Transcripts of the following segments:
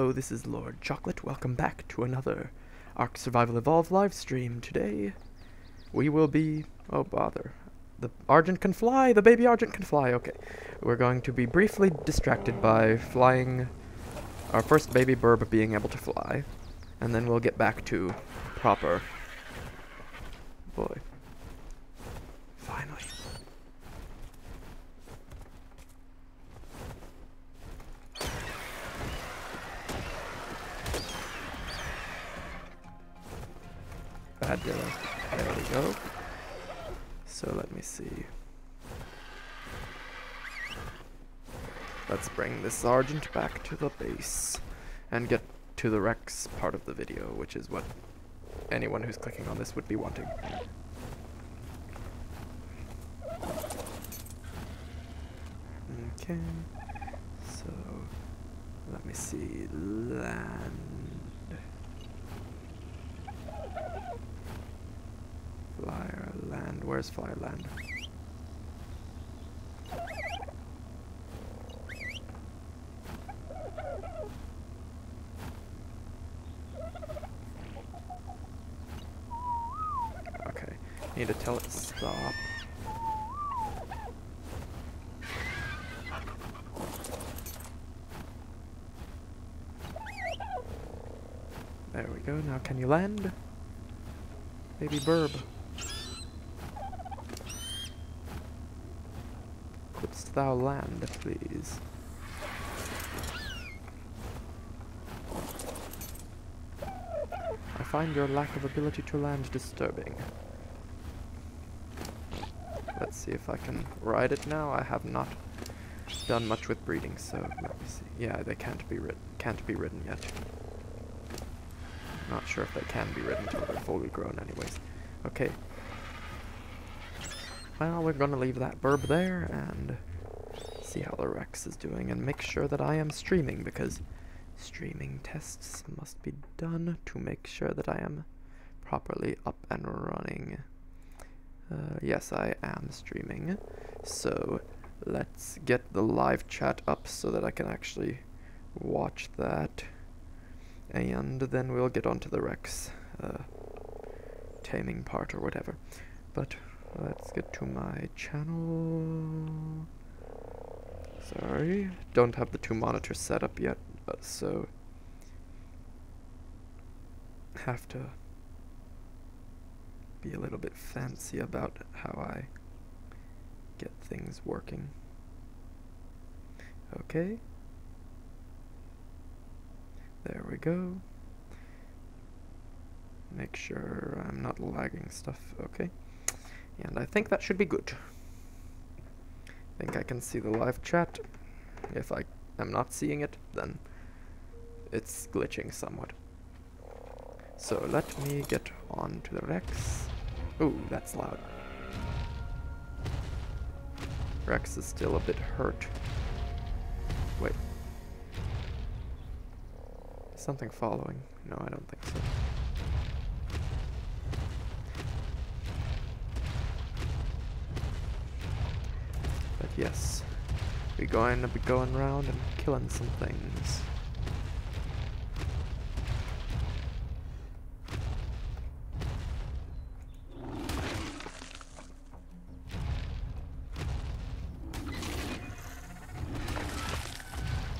Hello, this is Lord Chocolate. Welcome back to another ARK Survival Evolved live stream. Today, we will be... oh, bother. The Argent can fly! The baby Argent can fly! Okay. We're going to be briefly distracted by flying... our first baby burb being able to fly. And then we'll get back to proper... boy. Finally. Bad Dilla. There we go. So let me see. Let's bring this Sergeant back to the base and get to the Rex part of the video, which is what anyone who's clicking on this would be wanting. Okay, so let me see. Land. Flyer land. Where's Flyer land? Okay, need to tell it stop. There we go. Now can you land? Baby burb. Couldst thou land, please? I find your lack of ability to land disturbing. Let's see if I can ride it now. I have not done much with breeding, so let me see. Yeah, they can't be ridden yet. Not sure if they can be ridden until they're fully grown anyways. Okay. Well, we're gonna leave that burb there and see how the Rex is doing and make sure that I am streaming, because streaming tests must be done to make sure that I am properly up and running. Yes, I am streaming. So let's get the live chat up so that I can actually watch that. And then we'll get on to the Rex taming part or whatever. But let's get to my channel. Sorry, don't have the two monitors set up yet, so have to be a little bit fancy about how I get things working. Okay. There we go. Make sure I'm not lagging stuff. Okay. And I think that should be good. I think I can see the live chat. If I am not seeing it, then it's glitching somewhat. So let me get on to the Rex. Ooh, that's loud. Rex is still a bit hurt. Wait. Something following? No, I don't think so. But yes, we're going to be going around and killing some things.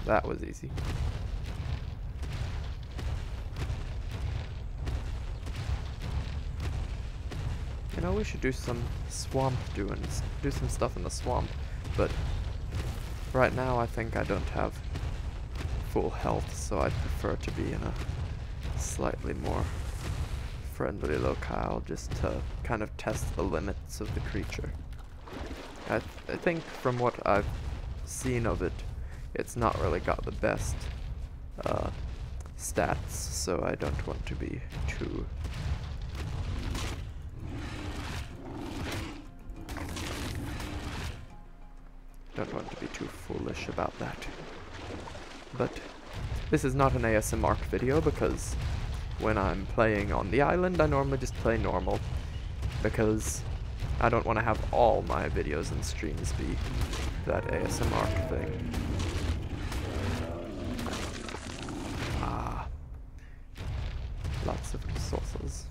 That was easy. You know, we should do some swamp do some stuff in the swamp, but right now I think I don't have full health, so I'd prefer to be in a slightly more friendly locale just to kind of test the limits of the creature. I think from what I've seen of it, it's not really got the best stats, so I don't want to be too... don't want to be too foolish about that. But this is not an ASMR video, because when I'm playing on the island, I normally just play normal, because I don't want to have all my videos and streams be that ASMR thing. sources.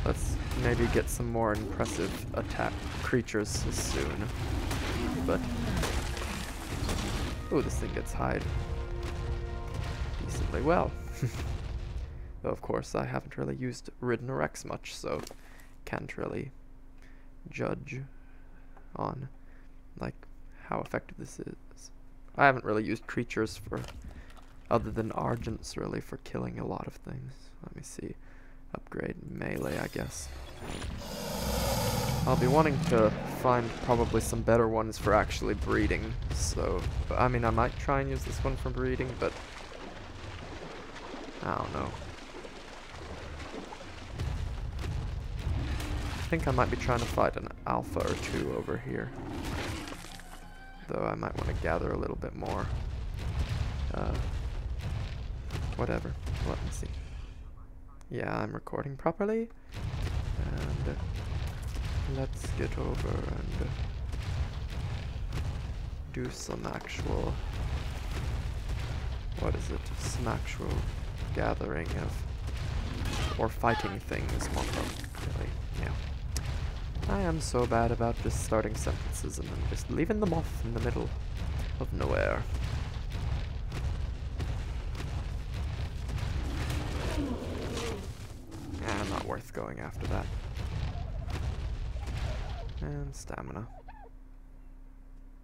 Let's maybe get some more impressive attack creatures soon. But oh, this thing gets hide decently well. Though of course I haven't really used Ridden Rex much, so can't really judge on like how effective this is. I haven't really used creatures for other than Argents really for killing a lot of things. Let me see. Upgrade melee, I guess. I'll be wanting to find probably some better ones for actually breeding, so I mean I might try and use this one for breeding, but I don't know. I think I might be trying to fight an alpha or two over here. Though I might want to gather a little bit more. Whatever. Let me see. Yeah, I'm recording properly. And let's get over and do some actual... What is it? Some actual gathering of... Or fighting things more appropriately. Yeah. I am so bad about just starting sentences and then just leaving them off in the middle of nowhere. Yeah, not worth going after that. And stamina.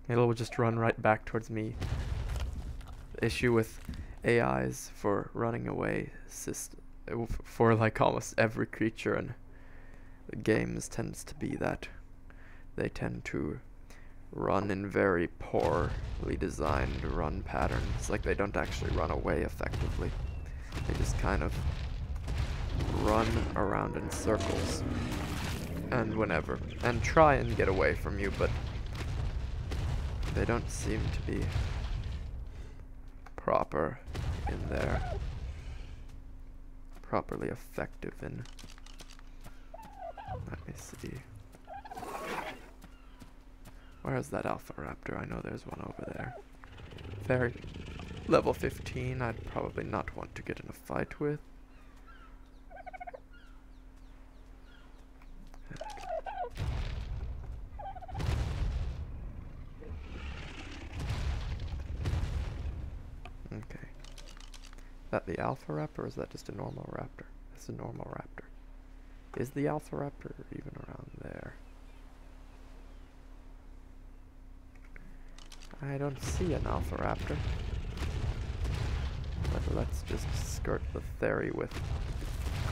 It'll just run right back towards me. The issue with AIs for running away for like almost every creature in the games tends to be that they tend to run in very poorly designed run patterns. Like they don't actually run away effectively. They just kind of run around in circles and try and get away from you, but they don't seem to be properly effective in. Let me see. Where is that Alpha Raptor? I know there's one over there. Very level 15, I'd probably not want to get in a fight with. Okay. Is that the Alpha Raptor or is that just a normal raptor? It's a normal raptor. Is the Alpha Raptor even around there? I don't see an Alpha Raptor. But let's just skirt the Theory with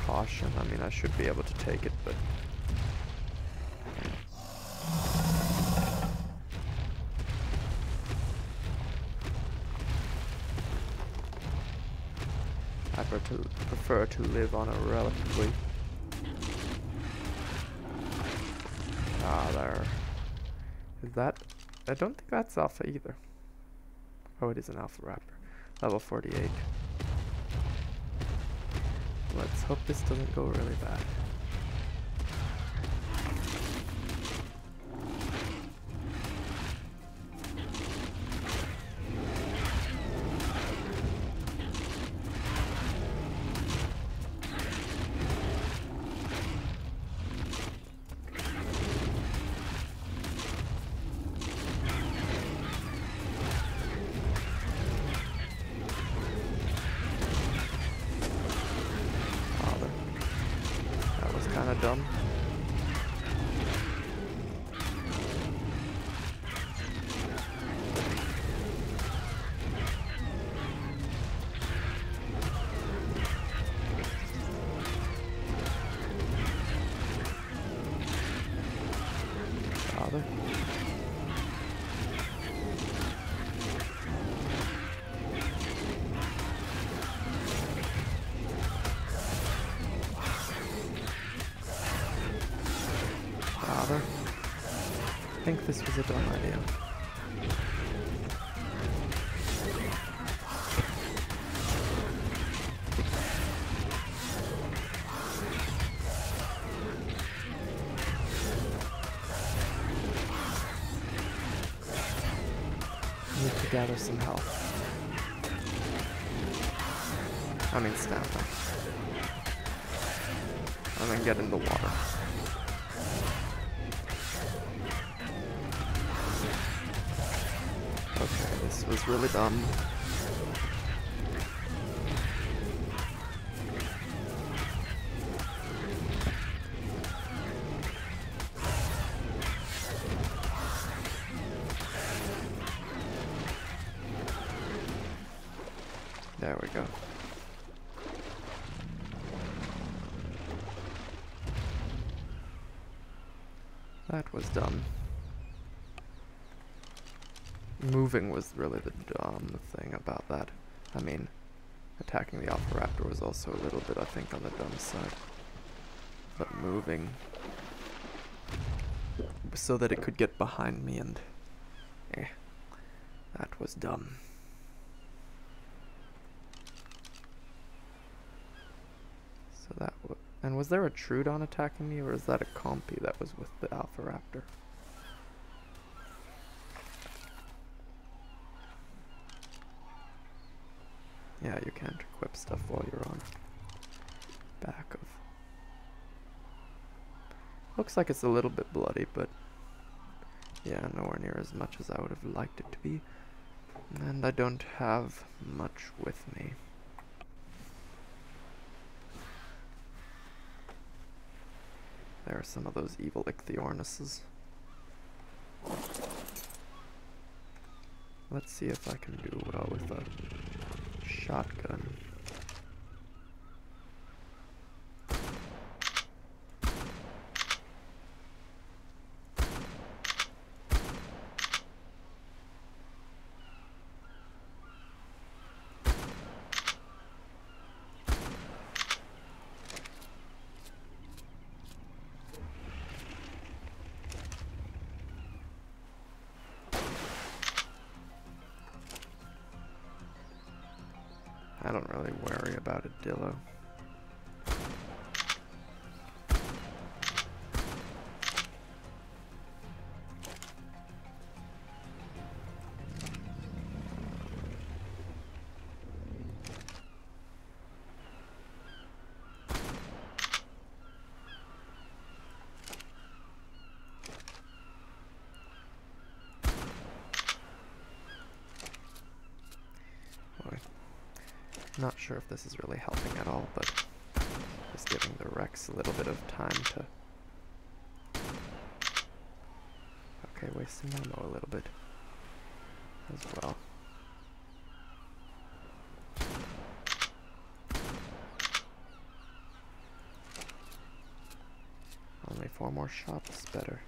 caution. I mean, I should be able to take it, but... I prefer to live on a relatively... there. Is that... I don't think that's Alpha either. Oh, it is an Alpha Raptor. Level 48. Let's hope this doesn't go really bad. Kinda dumb. Father. I think this was a dumb idea. Need to gather some health. I mean stamina. and then get in the water. Okay, this was really dumb. There we go. That was dumb. Moving was really the dumb thing about that. I mean, attacking the Alpha Raptor was also a little bit, I think, on the dumb side. But moving so that it could get behind me and... that was dumb. So that and was there a Trudon attacking me, or is that a Compy that was with the Alpha Raptor? Yeah, you can't equip stuff while you're on back of. Looks like it's a little bit bloody, but yeah, nowhere near as much as I would have liked it to be. And I don't have much with me. There are some of those evil Ichthyornises. Let's see if I can do well with a shotgun. I don't really worry about a Dillo. Not sure if this is really helping at all, but just giving the Rex a little bit of time to... Okay, wasting ammo a little bit as well. Only 4 more shots, better.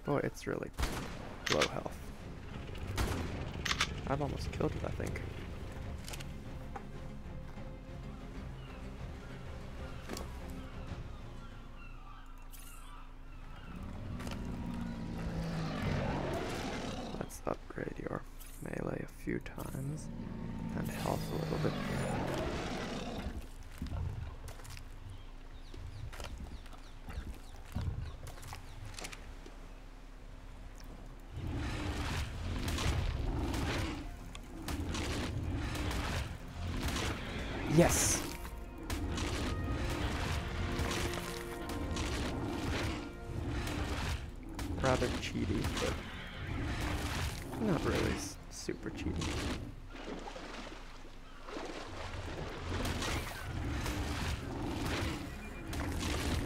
Boy, it's really low health. I've almost killed it, I think. Let's upgrade your melee a few times and health a little bit. Yes! Rather cheaty, but not really super cheaty.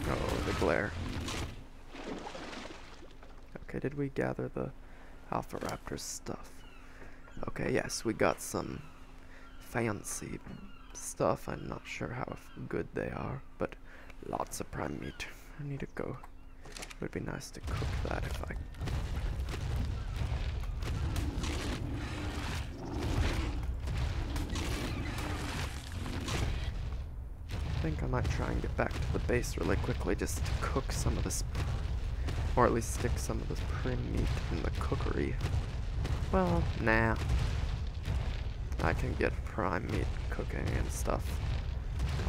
Oh, the glare. Okay, did we gather the Alpha Raptor's stuff? Okay, yes, we got some fancy stuff. I'm not sure how good they are, but lots of prime meat. I need to go. It would be nice to cook that if I... I think I might try and get back to the base really quickly just to cook some of this Or at least stick some of this pre-meat in the cookery. Well, nah. I can get prime meat cooking and stuff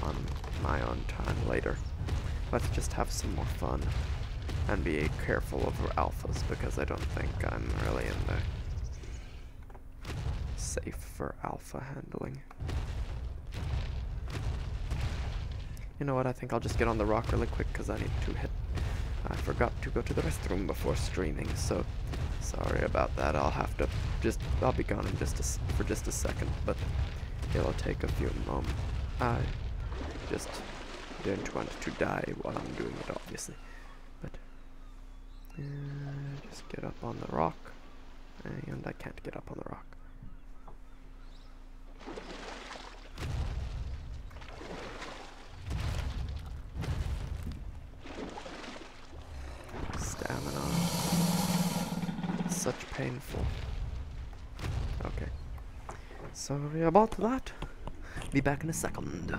on my own time later. Let's just have some more fun. And be careful of alphas, because I don't think I'm really in the safe for alpha handling. You know what, I think I'll just get on the rock really quick, because I need to hit... I forgot to go to the restroom before streaming, so sorry about that. I'll have to I'll be gone in for just a second, but it'll take a few moments. I just don't want to die while I'm doing it, obviously. But just get up on the rock, and I can't get up on the rock. Stamina. Such painful. Okay. Sorry about that. Be back in a second.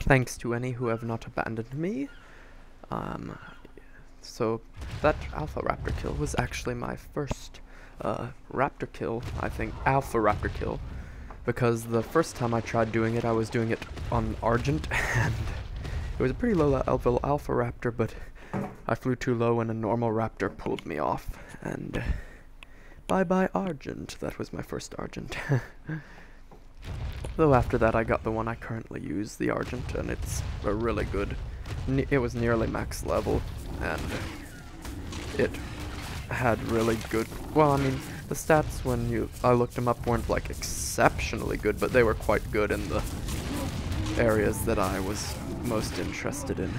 Thanks to any who have not abandoned me. So that Alpha Raptor kill was actually my first Raptor kill, I think, Alpha Raptor kill, because the first time I tried doing it, I was doing it on Argent, and it was a pretty low level Alpha Raptor, but I flew too low and a normal Raptor pulled me off, and bye-bye Argent. That was my first Argent. Though after that I got the one I currently use, the Argent, and it's a really good, it was nearly max level, and it had really good, well, I mean, the stats when I looked them up weren't like exceptionally good, but they were quite good in the areas that I was most interested in.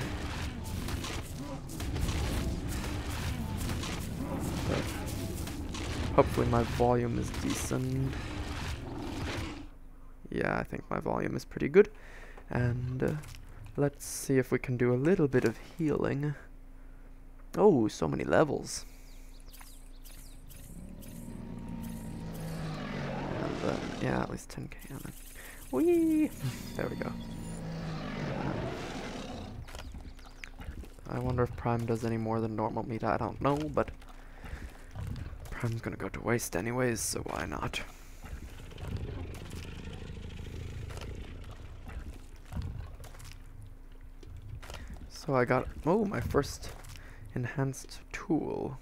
But hopefully my volume is decent. Yeah, I think my volume is pretty good. And let's see if we can do a little bit of healing. Oh, so many levels. And yeah, at least 10k on it. Whee! There we go. I wonder if Prime does any more than normal meat. I don't know, but Prime's gonna go to waste anyways, so why not? So I got, oh, my first enhanced tool.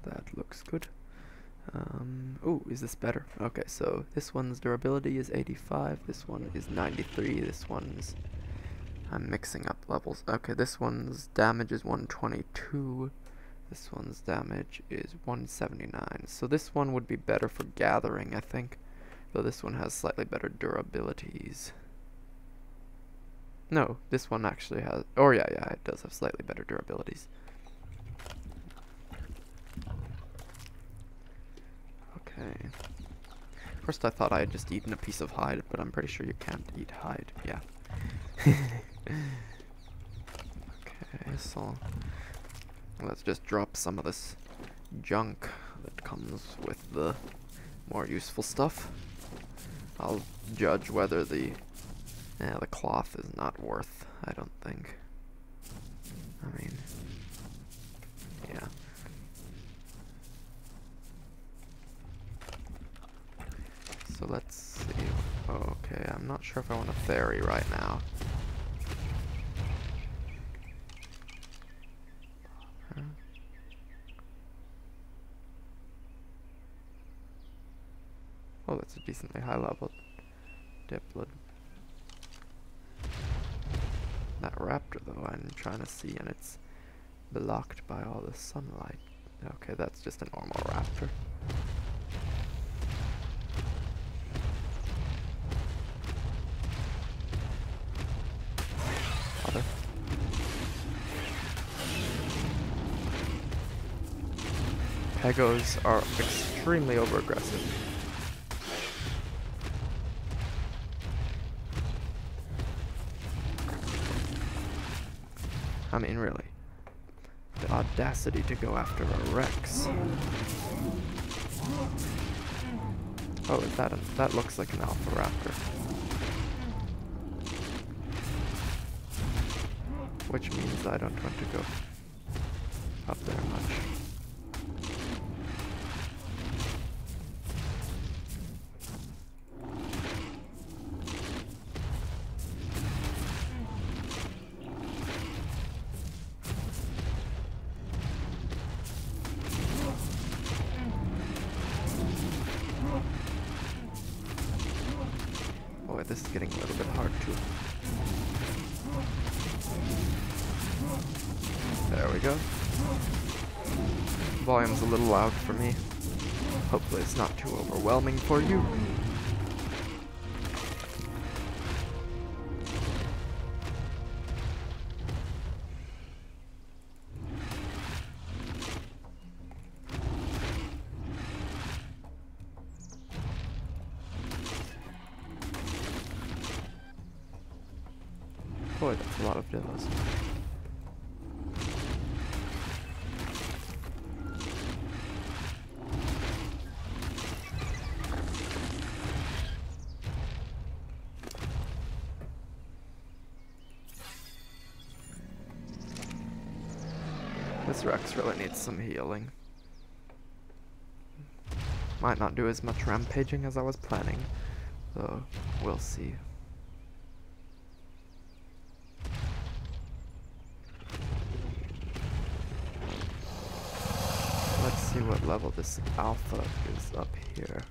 That looks good. Oh, is this better? Okay, so this one's durability is 85, this one is 93, this one's, I'm mixing up levels. Okay, this one's damage is 122, this one's damage is 179. So this one would be better for gathering, I think, though this one has slightly better durabilities. No, this one actually has, oh yeah, it does have slightly better durabilities. Okay. First I thought I had just eaten a piece of hide, but I'm pretty sure you can't eat hide, yeah. Okay, so let's just drop some of this junk that comes with the more useful stuff. I'll judge whether the cloth is not worth, I don't think. I mean, yeah. So let's see. Okay, I'm not sure if I want a ferry right now. Huh? Oh, that's a decently high level diploid. That raptor, though, I'm trying to see, and it's blocked by all the sunlight. Okay, that's just a normal raptor. Other. Pegos are extremely overaggressive. I mean, really. The audacity to go after a Rex. Oh, is that looks like an Alpha Raptor. Which means I don't want to go up there much. Boy, this is getting a little bit hard too. There we go. Volume's a little loud for me. Hopefully it's not too overwhelming for you. Boy, that's a lot of dillos. This Rex really needs some healing. Might not do as much rampaging as I was planning, though we'll see. Let's see what level this Alpha is up here.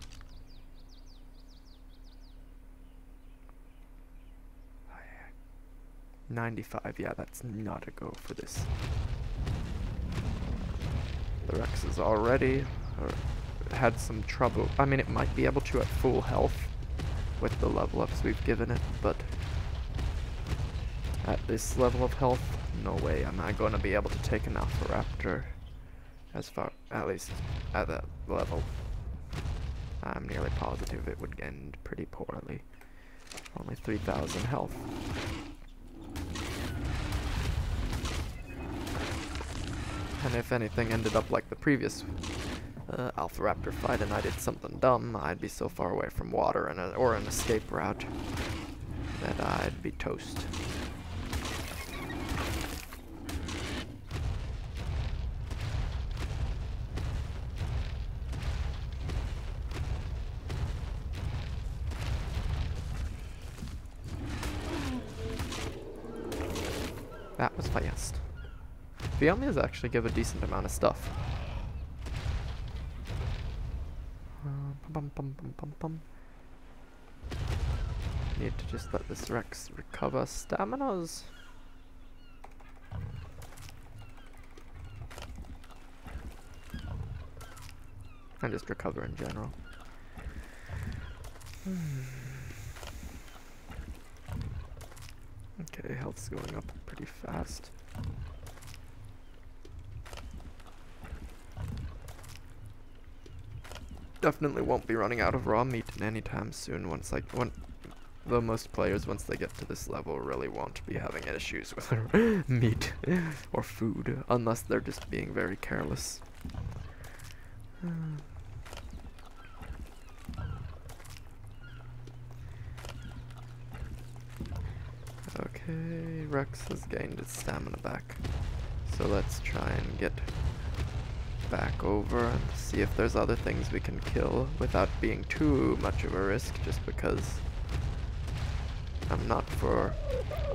Oh, yeah. 95, yeah, that's not a go for this. The Rex is already had some trouble. I mean, it might be able to at full health with the level ups we've given it, but at this level of health, no way am I going to be able to take an Alpha Raptor. As far, at least at that level, I'm nearly positive it would end pretty poorly. Only 3,000 health. And if anything ended up like the previous Alpha Raptor fight and I did something dumb, I'd be so far away from water and or an escape route that I'd be toast. That was fast. Biomias actually give a decent amount of stuff. Need to just let this Rex recover staminas. And just recover in general. Okay, health's going up pretty fast. Definitely won't be running out of raw meat anytime soon. Though most players, once they get to this level, really won't be having issues with meat or food, unless they're just being very careless. Okay, Rex has gained its stamina back. So let's try and get back over and see if there's other things we can kill without being too much of a risk, just because I'm not for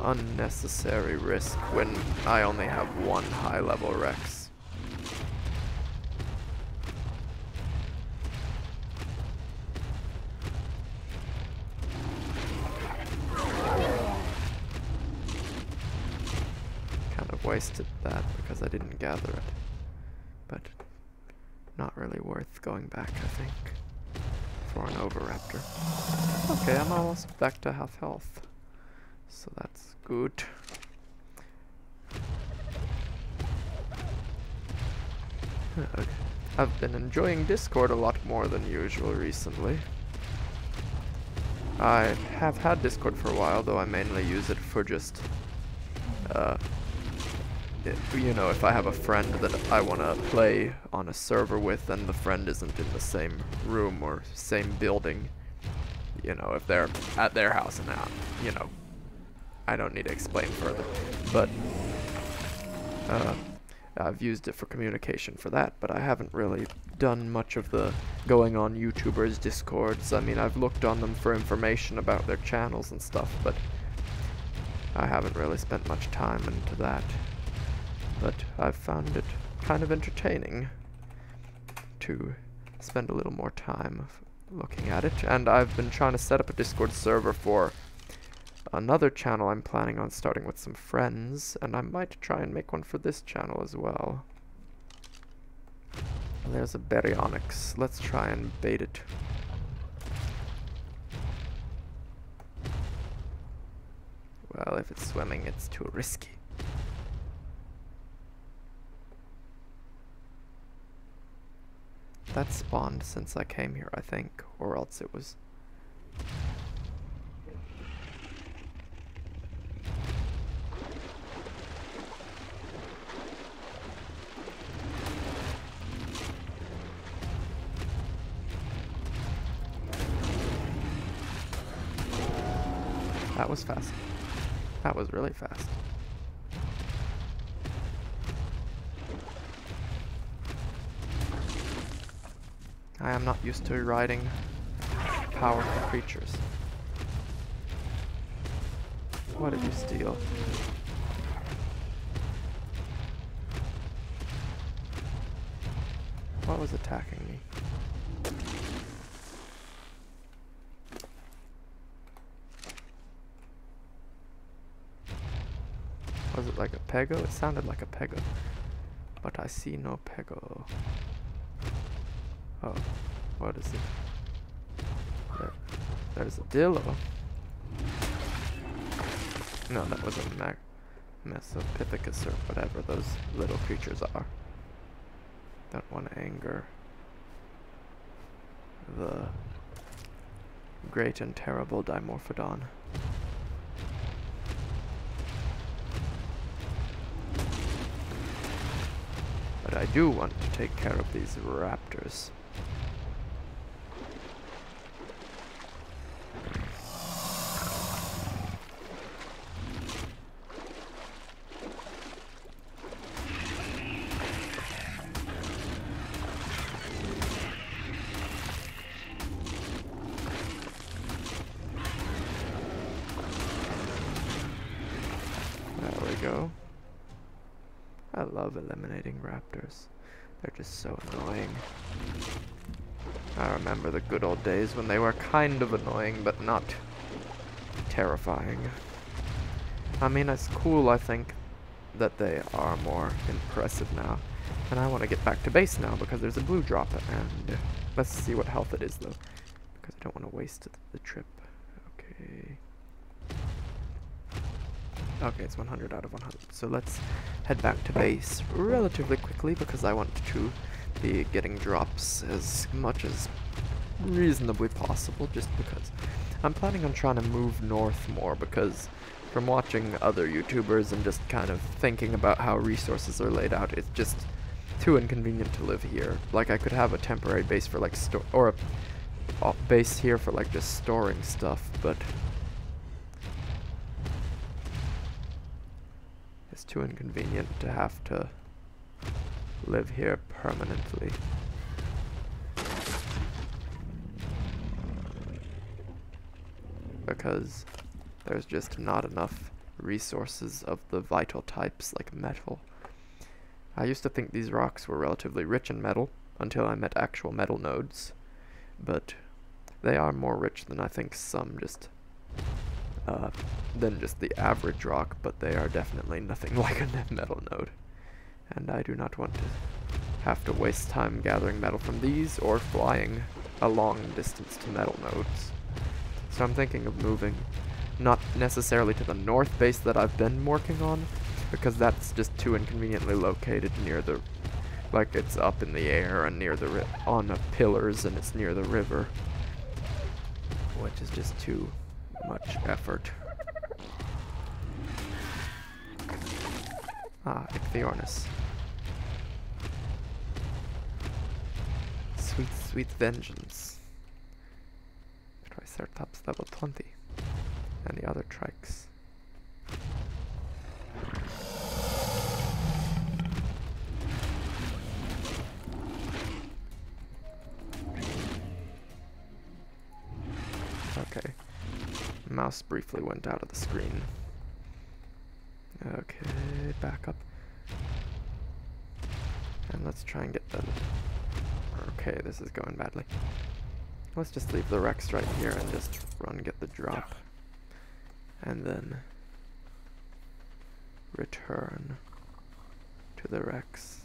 unnecessary risk when I only have one high-level Rex. Wasted that because I didn't gather it, but not really worth going back, I think, for an Oviraptor. Okay, I'm almost back to half health, so that's good. Okay. I've been enjoying Discord a lot more than usual recently. I have had Discord for a while, though I mainly use it for just you know, if I have a friend that I want to play on a server with and the friend isn't in the same room or same building, you know, if they're at their house and you know, I don't need to explain further, but I've used it for communication for that, but I haven't really done much of the going on YouTubers' Discords. I mean, I've looked on them for information about their channels and stuff, but I haven't really spent much time into that. But I've found it kind of entertaining to spend a little more time looking at it, and I've been trying to set up a Discord server for another channel I'm planning on starting with some friends, and I might try and make one for this channel as well. There's a Baryonyx. Let's try and bait it. Well, if it's swimming, it's too risky. That spawned since I came here, I think, or else it was... That was fast. That was really fast. I am not used to riding powerful creatures. What did you steal? What was attacking me? Was it like a pego? It sounded like a pego, but I see no pego. Oh, what is it? There's a dillo. No, that was a Mesopithecus or whatever those little creatures are. Don't want to anger the great and terrible Dimorphodon. But I do want to take care of these raptors. There we go. I love eliminating raptors. They're just so annoying. I remember the good old days when they were kind of annoying, but not terrifying. I mean, it's cool, I think, that they are more impressive now. And I want to get back to base now because there's a blue drop, and let's see what health it is, though, because I don't want to waste the trip. Okay. Okay, it's 100 out of 100. So let's head back to base relatively quickly because I want to be getting drops as much as reasonably possible, just because I'm planning on trying to move north more, because from watching other YouTubers and just kind of thinking about how resources are laid out, it's just too inconvenient to live here. Like, I could have a temporary base for like or a base here for like just storing stuff, but It's too inconvenient to have to live here permanently. Because there's just not enough resources of the vital types like metal. I used to think these rocks were relatively rich in metal until I met actual metal nodes, but they are more rich than I think some than just the average rock, but they are definitely nothing like a metal node. And I do not want to have to waste time gathering metal from these or flying a long distance to metal nodes. So I'm thinking of moving, not necessarily to the north base that I've been working on, because that's just too inconveniently located near the, like it's up in the air and near the on the pillars, and it's near the river, which is just too much effort. Ah, Ichthyornis. Sweet, sweet vengeance. Triceratops level 20. And the other trikes. Okay. Mouse briefly went out of the screen. Okay, back up. And let's try and get the... Okay, this is going badly. Let's just leave the Rex right here and just run get the drop. And then return to the Rex.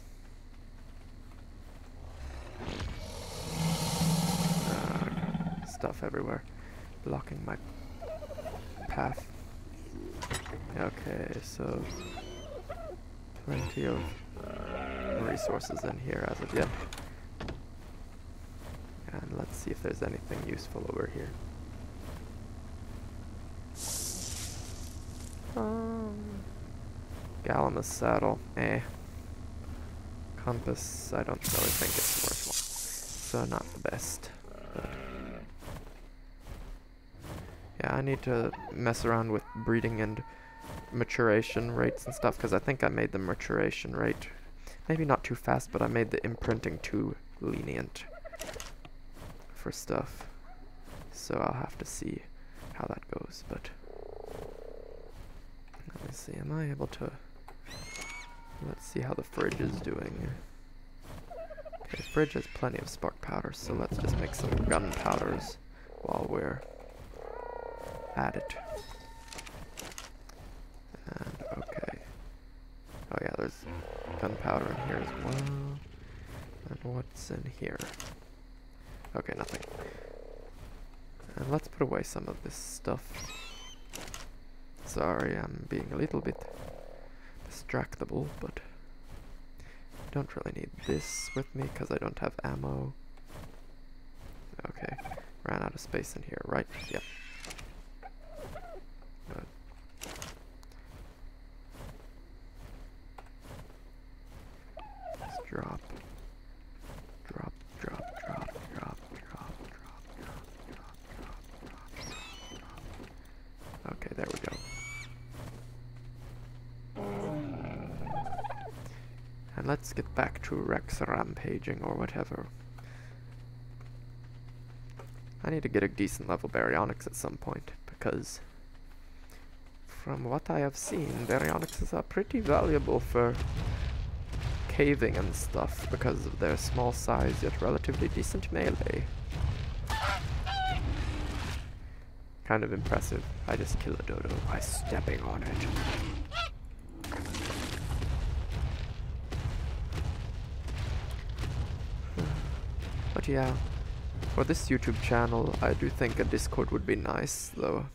Stuff everywhere, blocking my path. Okay, so plenty of resources in here as of yet. And let's see if there's anything useful over here. Galamus saddle, Compass, I don't really think it's worthwhile. So not the best. But yeah, I need to mess around with breeding and maturation rates and stuff, because I think I made the maturation rate maybe not too fast, but I made the imprinting too lenient for stuff. So I'll have to see how that goes, but let me see, am I able to... Let's see how the fridge is doing. Okay, the fridge has plenty of spark powder, so let's just make some gunpowders while we're at it. And okay. Oh yeah, there's gunpowder in here as well. And what's in here? Okay, nothing. And let's put away some of this stuff. Sorry, I'm being a little bit distractible, but I don't really need this with me because I don't have ammo. Okay, ran out of space in here, right? Yep. Good. Just drop. Drop, drop, drop, drop, drop, drop, drop, drop, drop, drop, drop. Okay, there we go. And let's get back to Rex rampaging or whatever. I need to get a decent level baryonyx at some point, because from what I have seen, baryonyxes are pretty valuable for caving and stuff because of their small size yet relatively decent melee. Kind of impressive. I just kill a dodo by stepping on it. But yeah, for this YouTube channel, I do think a Discord would be nice, though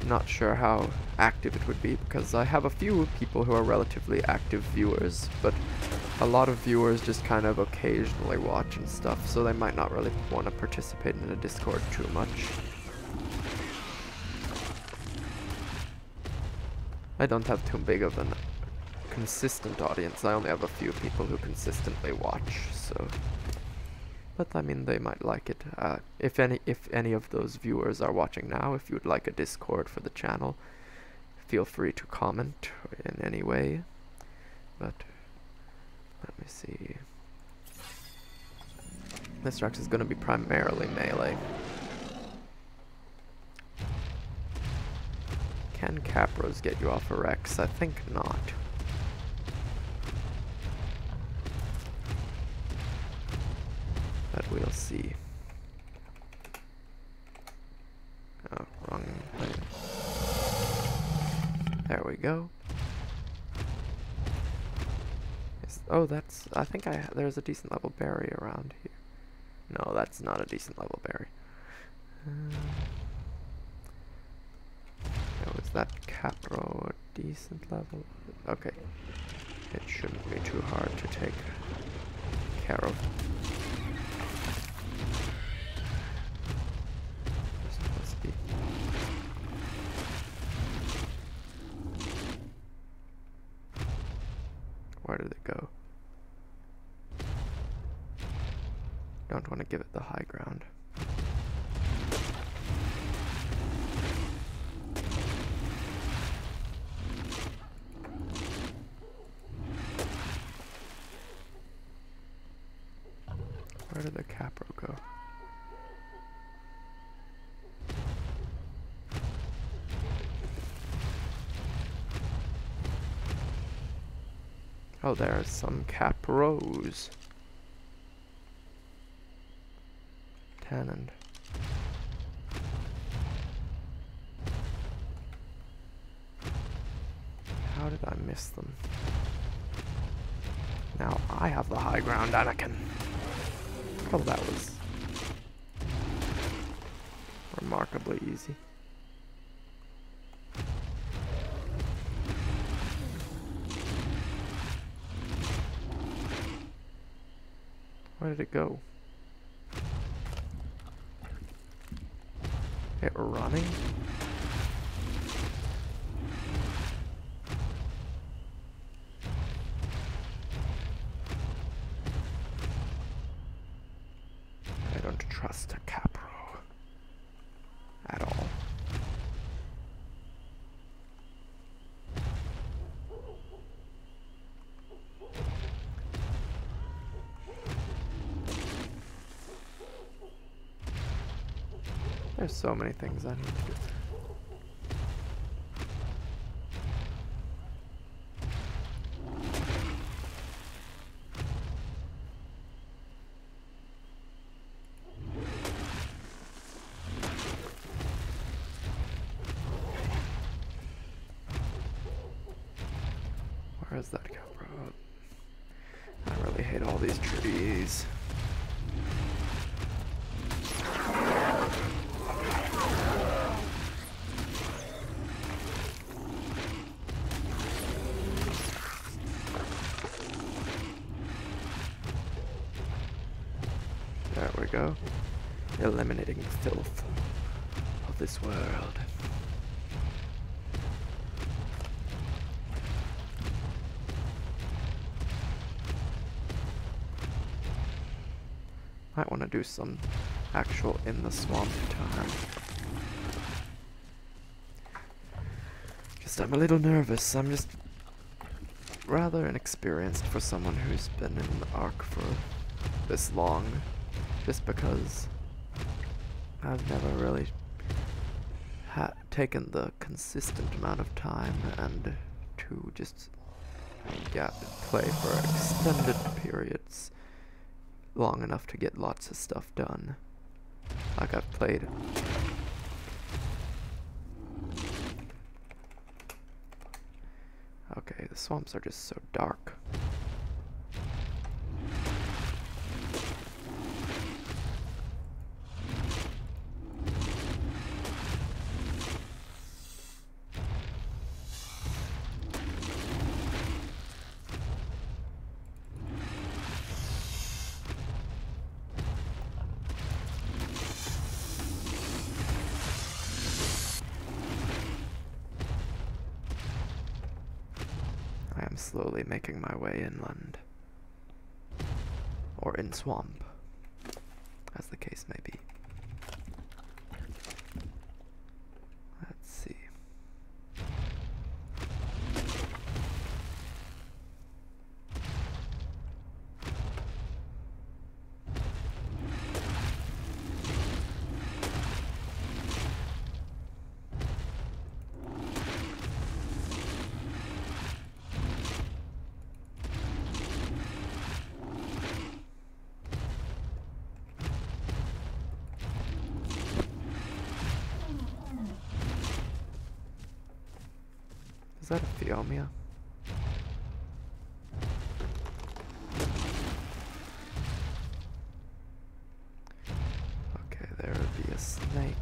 not sure how active it would be, because I have a few people who are relatively active viewers, but a lot of viewers just kind of occasionally watch and stuff, so they might not really want to participate in a Discord too much. I don't have too big of a consistent audience. I only have a few people who consistently watch, so... But I mean, they might like it. If any of those viewers are watching now, if you would like a Discord for the channel, feel free to comment in any way. But let me see. This Rex is going to be primarily melee. Can Capros get you off a Rex? I think not. But we'll see. Oh, wrong thing. There we go. Oh, that's... I think there's a decent level berry around here. No, that's not a decent level berry. Was that Capro a decent level? Okay. It shouldn't be too hard to take care of. Must be. Where did it go? Don't want to give it the high ground. Where did the Capro go? Oh, there are some Capros. Tanned. How did I miss them? Now I have the high ground, Anakin. Oh, that was remarkably easy. Where did it go? It running? I don't trust a Capro at all. There's so many things I need to do. Where is that Capro? I really hate all these trees. There we go. Eliminating the filth of this world. Might want to do some actual in the swamp time. I'm a little nervous. I'm just rather inexperienced for someone who's been in the ARK for this long. Just because I've never really taken the consistent amount of time and to just play for extended periods long enough to get lots of stuff done. Like I've played. Okay, the swamps are just so dark. I am slowly making my way inland. Or in swamp, as the case may be. Let's see. Is that a Theomia? Okay, there would be a snake.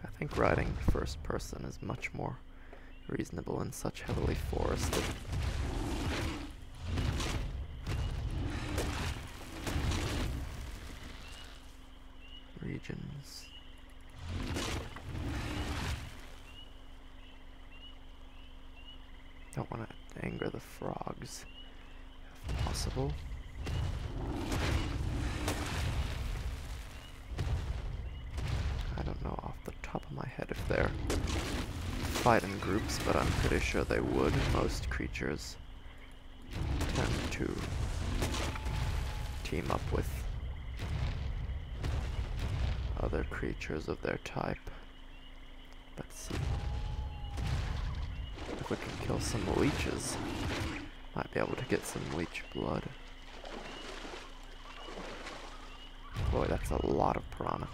I think riding first person is much more reasonable in such heavily forested regions. Don't want to anger the frogs, if possible. I don't know off the top of my head if they're fight in groups, but I'm pretty sure they would. Most creatures tend to team up with other creatures of their type. Let's see. If we can kill some leeches, might be able to get some leech blood. Boy, that's a lot of piranha.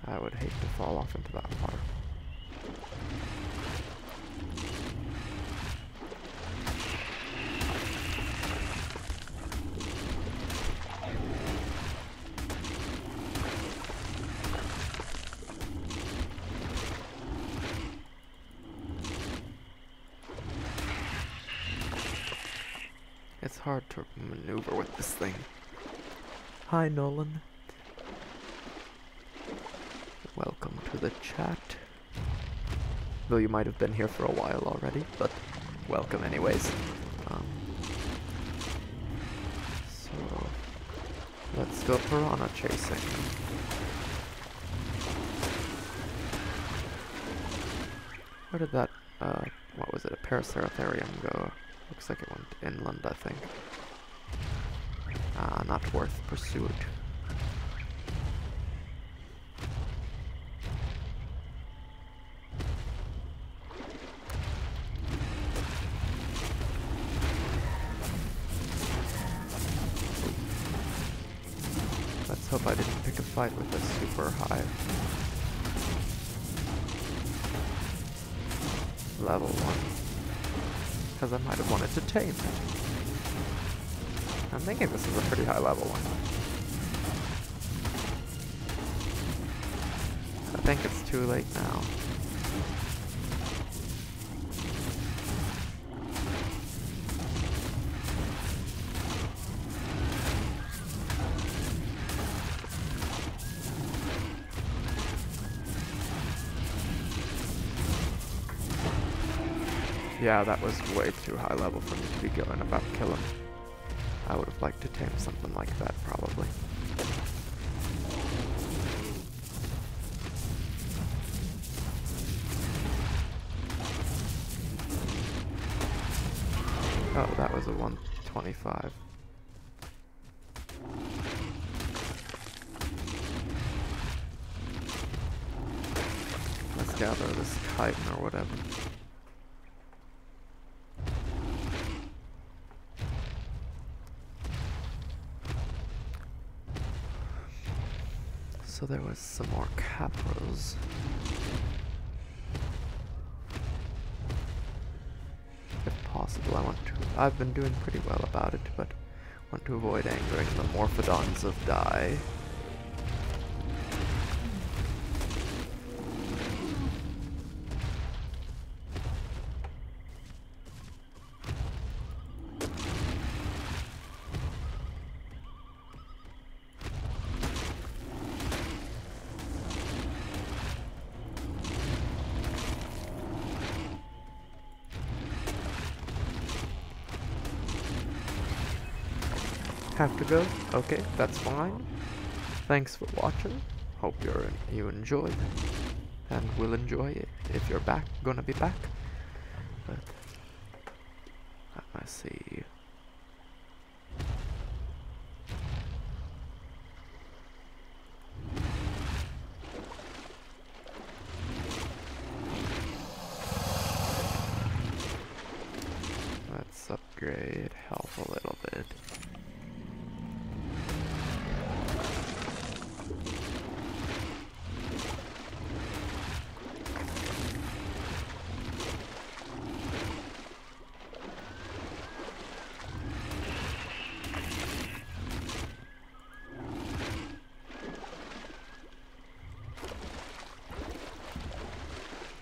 I would hate to fall off into that water. It's hard to maneuver with this thing. Hi, Nolan. Welcome to the chat. Though you might have been here for a while already, but welcome anyways. So, let's go piranha chasing. Where did that, what was it, a Paraceratherium go? Looks like it went inland, I think. Ah, not worth pursuit. Let's hope I didn't pick a fight with a super high level one. Because I might have wanted to tame it. I'm thinking this is a pretty high level one. I think it's too late now. Yeah, that was way too high level for me to be going about killing. I would have liked to tame something like that, probably. Oh, that was a 125. Let's gather this chitin or whatever. So there was some more capros. If possible, I've been doing pretty well about it, but want to avoid angering the Morphodons of Dai. Have to go? Okay, that's fine. Thanks for watching. Hope you enjoyed, and will enjoy it if you're gonna be back. But I see. let's upgrade health a little bit.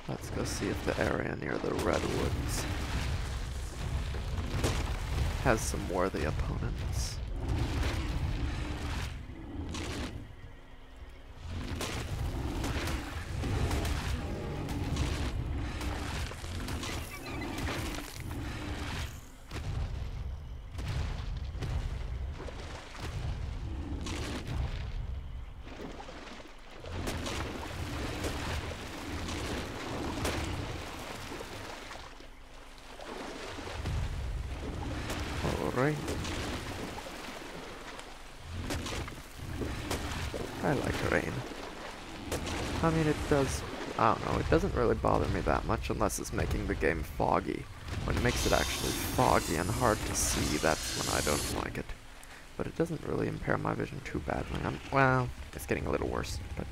Let's go see if the area near the redwoods has some worthy opponents. Alright. I like rain. I mean, it does, I don't know, it doesn't really bother me that much unless it's making the game foggy. When it makes it actually foggy and hard to see, that's when I don't like it. But it doesn't really impair my vision too badly. Well, it's getting a little worse, but...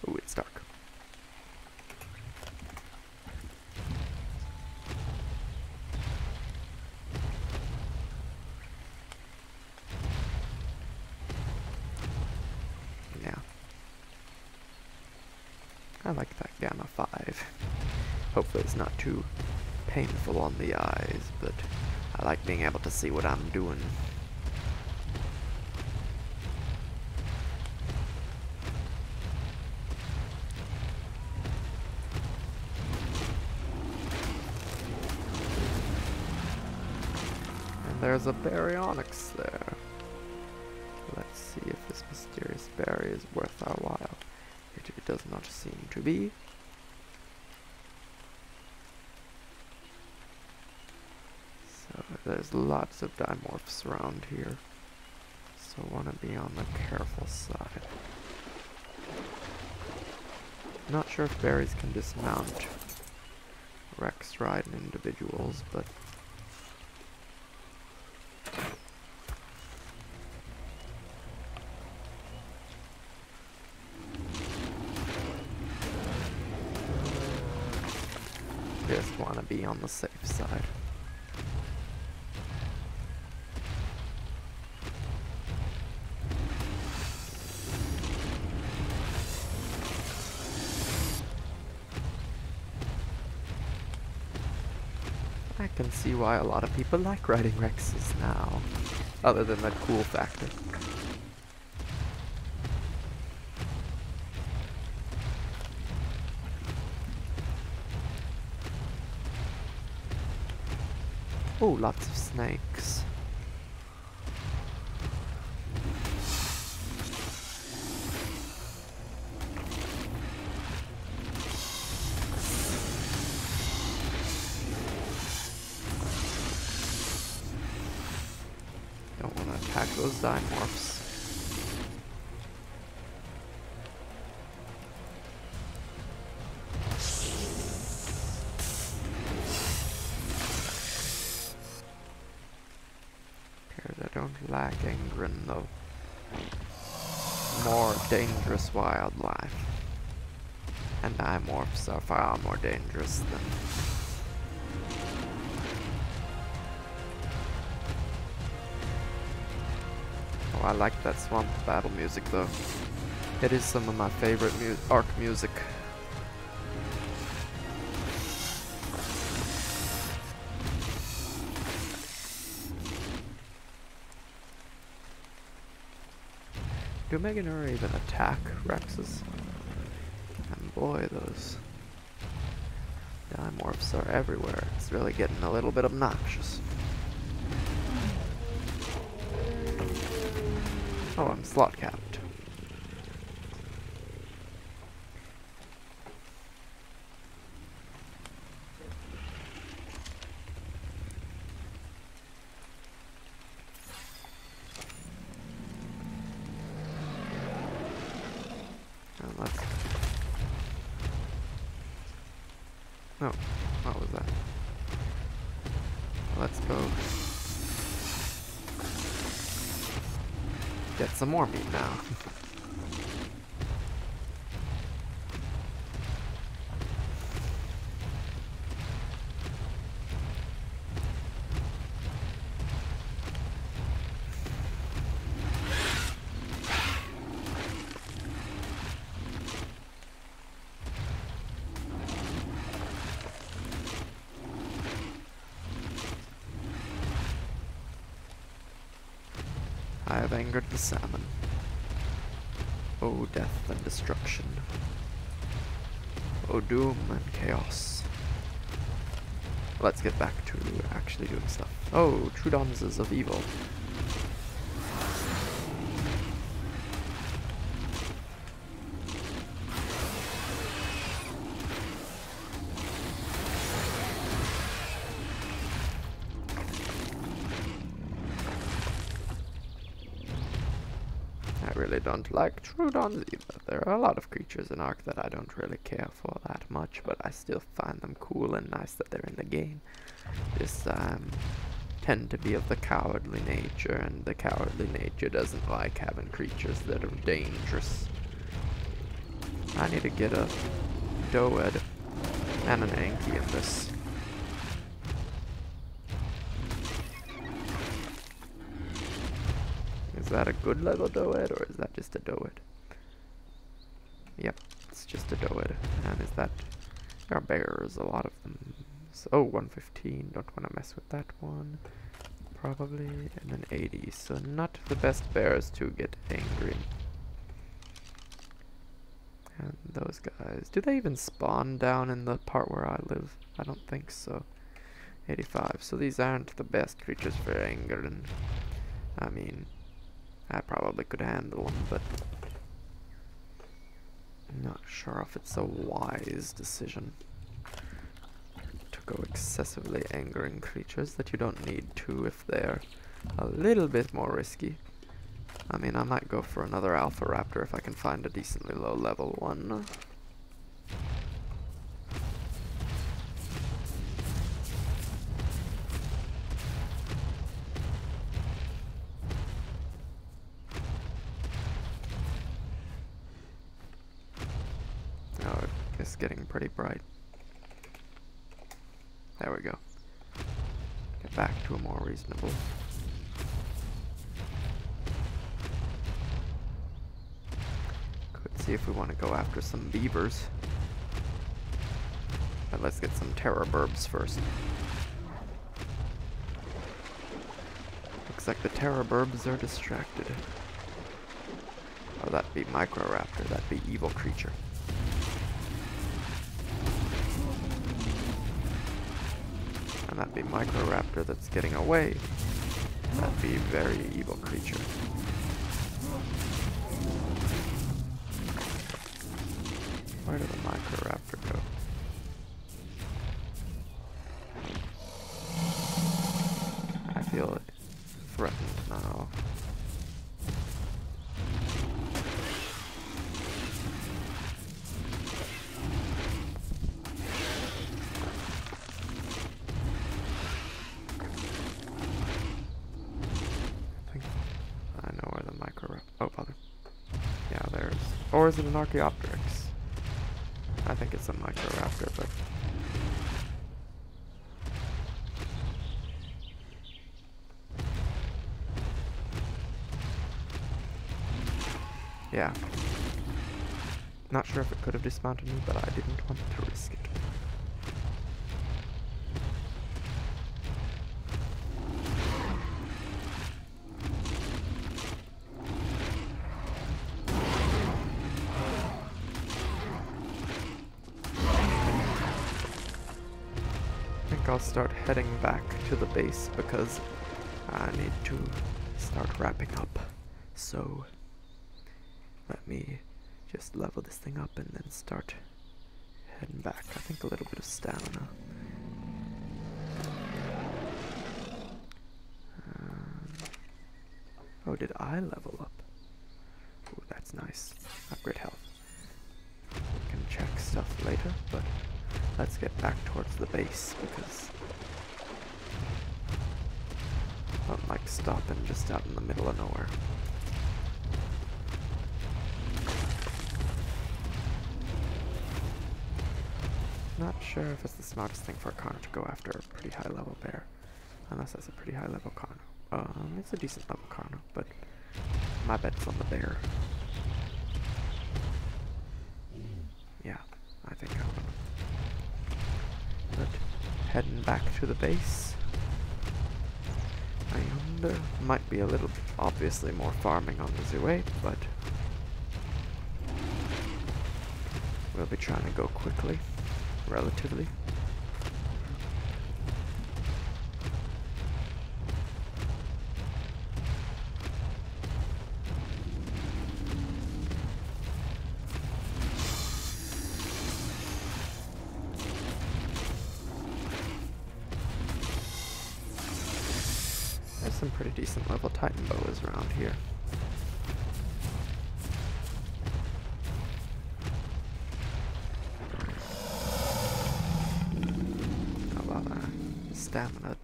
Ooh, it's dark. I like that Gamma 5. Hopefully it's not too painful on the eyes, but I like being able to see what I'm doing. And there's a baryonyx there. Let's see if this mysterious berry is worth our while. It does not seem to be. So there's lots of dimorphs around here. So I want to be on the careful side. Not sure if berries can dismount Rex riding individuals, but just want to be on the safe side. I can see why a lot of people like riding Rexes now, other than that cool factor. Oh, lots of snakes. Don't want to attack those dimorphs. I don't lack Engrin, though. More dangerous wildlife. And dimorphs are far more dangerous than... Oh, I like that swamp battle music, though. It is some of my favorite ARK music. Do Meganura even attack Rexes? And boy, those dimorphs are everywhere. It's really getting a little bit obnoxious. Oh, I'm slot capped. Oh, What was that? Let's go get some more meat now. I have angered the salmon. Oh, death and destruction. Oh, doom and chaos. Let's get back to actually doing stuff. Oh, true dances of evil. I really don't like Trudons either. There are a lot of creatures in ARK that I don't really care for that much, but I still find them cool and nice that they're in the game. Just tend to be of the cowardly nature, and the cowardly nature doesn't like having creatures that are dangerous. I need to get a Doed and an Anki in this. Is that a good level Doed, or is that just a Doed? Yep, it's just a Doed. And is that... There are bears, a lot of them. So, oh, 115, don't want to mess with that one. Probably, and an 80, so not the best bears to get angry. And those guys, do they even spawn down in the part where I live? I don't think so. 85, so these aren't the best creatures for anger, and I mean... I probably could handle them, but I'm not sure if it's a wise decision to go excessively angering creatures that you don't need to if they're a little bit more risky. I mean, I might go for another Alpha Raptor if I can find a decently low level one. It's getting pretty bright. There we go. Get back to a more reasonable. Could see if we want to go after some beavers. But let's get some terror burbs first. Looks like the terror burbs are distracted. Oh, that'd be Microraptor. That'd be evil creature. And that'd be Microraptor that's getting away. That'd be very evil creature. Where did the Microraptor go? I feel threatened now. Oh, bother. Yeah, there's... Or is it an Archaeopteryx? I think it's a Microraptor, but... Yeah. Not sure if it could have dismounted me, but I didn't want to risk it. I'll start heading back to the base because I need to start wrapping up. So let me just level this thing up and then start heading back. I think a little bit of stamina. Oh, did I level up? Oh, that's nice. Upgrade health. We can check stuff later, but let's get back towards the base because I don't like stopping just out in the middle of nowhere. Not sure if it's the smartest thing for a Carno to go after a pretty high level bear. Unless that's a pretty high level Carno. It's a decent level Carno, but my bet's on the bear. Yeah, I think I'm gonna. But heading back to the base. And there might be a little, obviously more farming on the Zoo 8, but we'll be trying to go quickly. Relatively. There's some pretty decent level Titan boas around here. Stamina.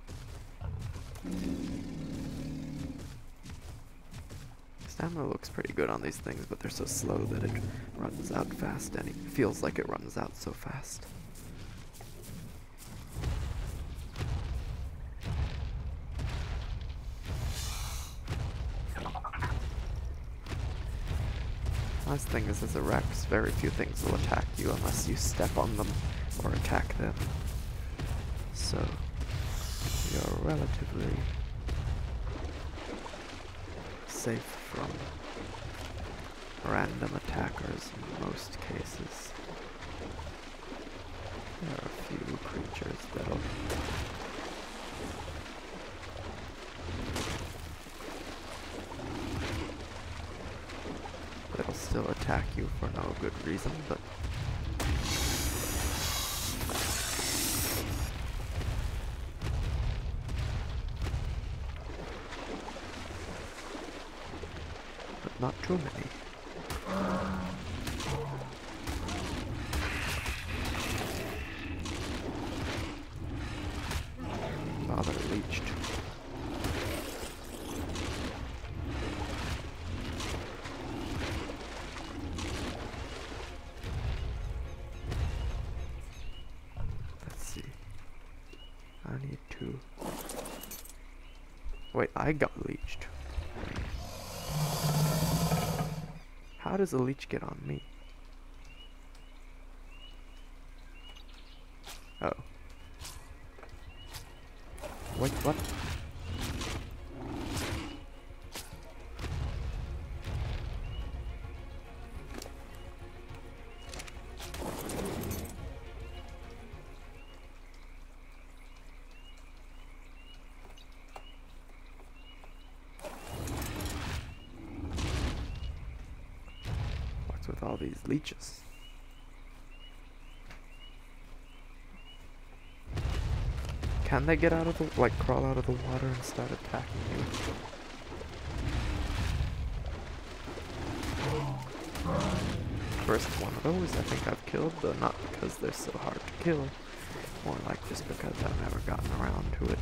Stamina looks pretty good on these things, but they're so slow that it runs out fast, and it feels like it runs out so fast. Nice thing is, as a Rex, very few things will attack you unless you step on them or attack them. So you're relatively safe from random attackers in most cases. There are a few creatures that'll still attack you for no good reason, but not too many. Oh, they're leeched. Let's see. I need to... Wait, I got leeched. How does a leech get on me? Oh. Wait, what? With all these leeches. Can they get out of the, like, crawl out of the water and start attacking you? First one of those I think I've killed, though not because they're so hard to kill, more like just because I've never gotten around to it.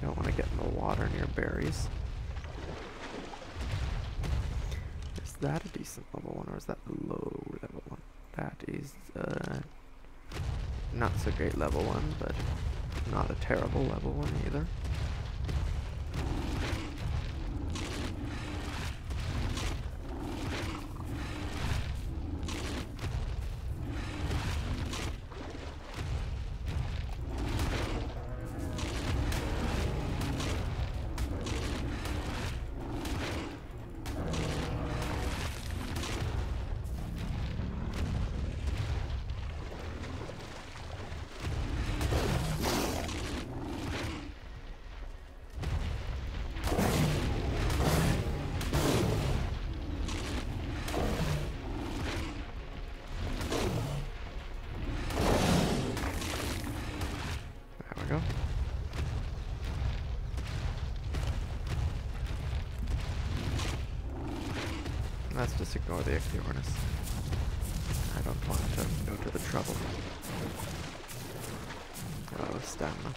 You don't want to get in the water near berries. Is that a decent level one, or is that a low level one? That is not so great level one, but not a terrible level one either. Go. Let's just ignore the Ichthyornis. I don't want to go to the trouble. Oh, stamina.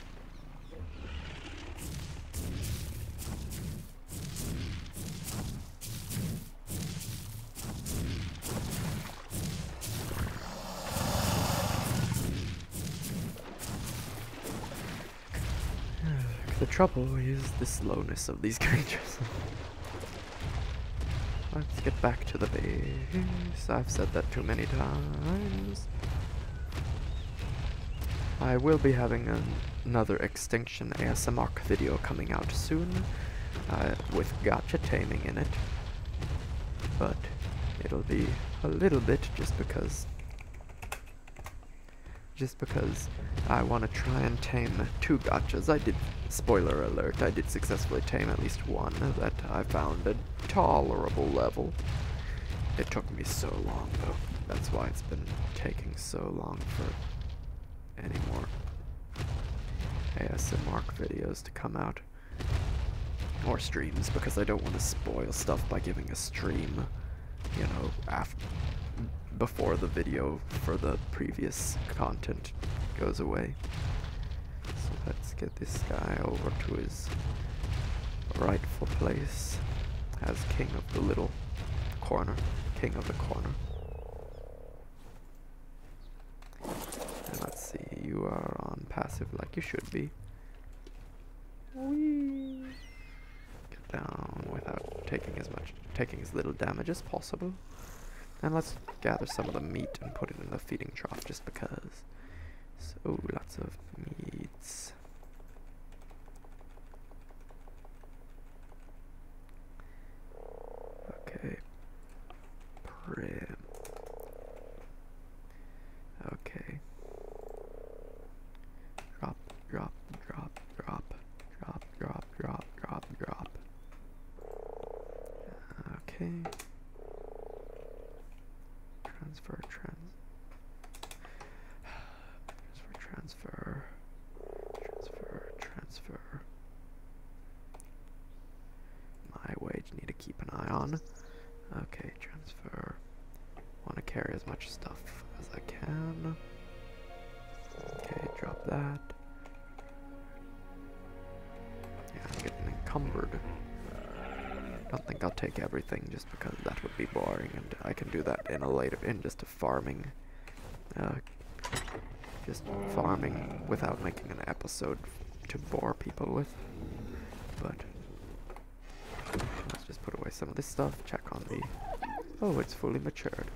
The trouble is the slowness of these creatures. Let's get back to the base. I've said that too many times. I will be having another Extinction ARK video coming out soon, with gacha taming in it. But it'll be a little bit just because I want to try and tame 2 gachas. I did, spoiler alert, I did successfully tame at least one that I found a tolerable level. It took me so long though. That's why it's been taking so long for any more ARK videos to come out. Or streams, because I don't want to spoil stuff by giving a stream, you know, before the video for the previous content goes away. So let's get this guy over to his rightful place as king of the little corner. King of the corner. And let's see, you are on passive like you should be. Whee! Get down without taking as little damage as possible. And let's gather some of the meat and put it in the feeding trough just because. So, lots of meats. Okay. Prim. Okay. Drop, drop, drop, drop, drop, drop, drop, drop, drop. Okay. Transfer. My wage need to keep an eye on. Okay, transfer. Want to carry as much stuff as I can. Okay, drop that. Yeah, I'm getting encumbered. Don't think I'll take everything just because that would be boring, and I can do that in just a farming, just farming without making an episode to bore people with. But let's just put away some of this stuff. Check on the. Oh, it's fully matured.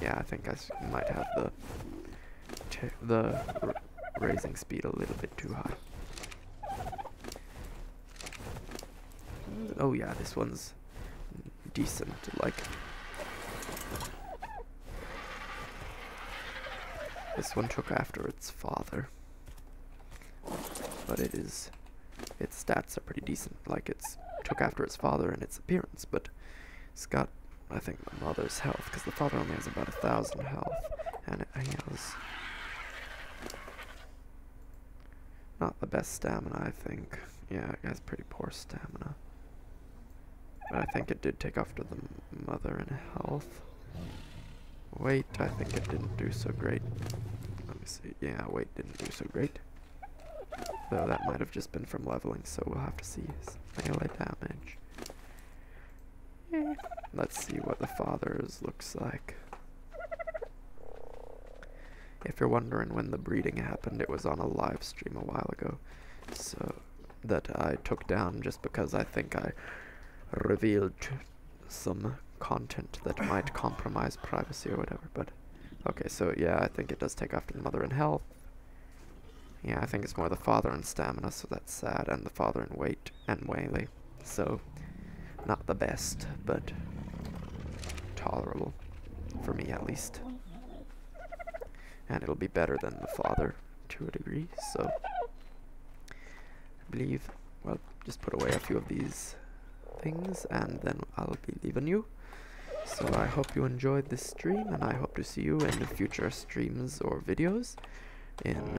Yeah, I think I might have the raising speed a little bit too high. Oh yeah, this one's decent, like, this one took after its father, but its stats are pretty decent, like it's took after its father in its appearance, but it's got, I think, the mother's health, because the father only has about 1,000 health, and he has not the best stamina, I think. Yeah, it has pretty poor stamina. But I think it did take after the mother in health. Weight, I think it didn't do so great. Let me see. Yeah, weight didn't do so great. Though that might have just been from leveling, so we'll have to see his melee damage. Yeah. Let's see what the father's looks like. If you're wondering when the breeding happened, it was on a live stream a while ago. So, that I took down just because I think I revealed some content that might compromise privacy or whatever, but okay, so yeah, I think it does take after the mother in health. Yeah, I think it's more the father in stamina, so that's sad, and the father in weight and melee, so not the best, but tolerable, for me at least. And it'll be better than the father to a degree, so I believe, well, just put away a few of these things and then I'll be leaving you. So I hope you enjoyed this stream, and I hope to see you in future streams or videos in